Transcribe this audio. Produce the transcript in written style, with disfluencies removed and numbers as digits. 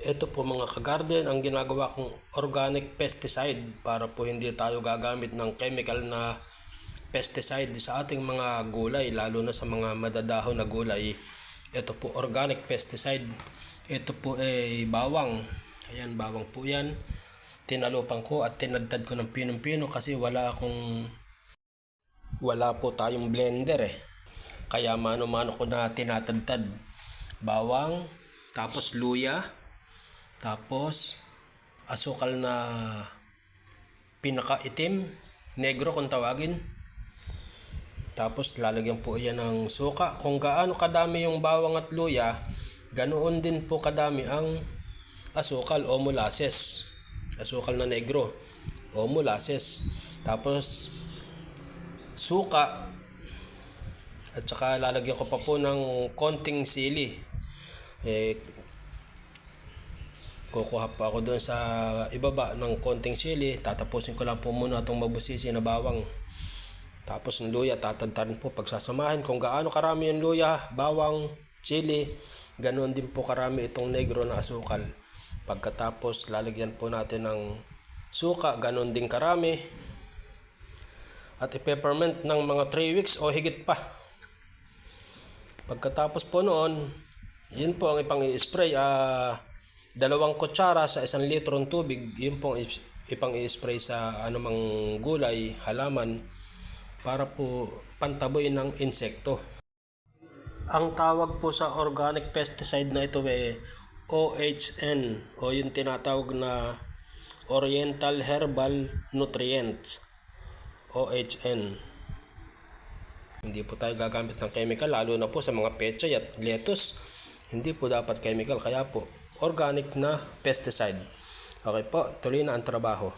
Ito po mga kagarden, ang ginagawa kong organic pesticide para po hindi tayo gagamit ng chemical na pesticide sa ating mga gulay, lalo na sa mga madadahon na gulay. Ito po organic pesticide. Ito po ay bawang. Ayan, bawang po yan. Tinalupan ko at tinadtad ko ng pinong-pino kasi wala po tayong blender eh. Kaya mano-mano ko na tinatadtad. Bawang, tapos luya, tapos asukal na pinakaitim, negro kung tawagin. Tapos lalagyan po yan ng suka. Kung gaano kadami yung bawang at luya, ganoon din po kadami ang asukal o molasses. Asukal na negro o molasses. Tapos suka, at saka lalagyan ko pa po ng konting sili. Kukuha pa ako doon sa ibaba ng konting sili. Tatapusin ko lang po muna itong mabusisi na bawang. Tapos yung luya, tatadtarin po pagsasamahin. Kung gaano karami yung luya, bawang, sili, ganoon din po karami itong negro na asukal. Pagkatapos lalagyan po natin ng suka, ganoon din karami. At i-peppermint ng mga 3 weeks o higit pa. Pagkatapos po noon, yun po ang ipang i-spray. 2 kutsara sa 1 litrong tubig, yun po ipang i-spray sa anumang gulay, halaman, para po pantaboy ng insekto. Ang tawag po sa organic pesticide na ito ay OHN o yung tinatawag na Oriental Herbal Nutrients, OHN. Hindi po tayo gagamit ng chemical, lalo na po sa mga pechay at lettuce. Hindi po dapat chemical, kaya po organic na pesticide. Okay po, tuloy na ang trabaho.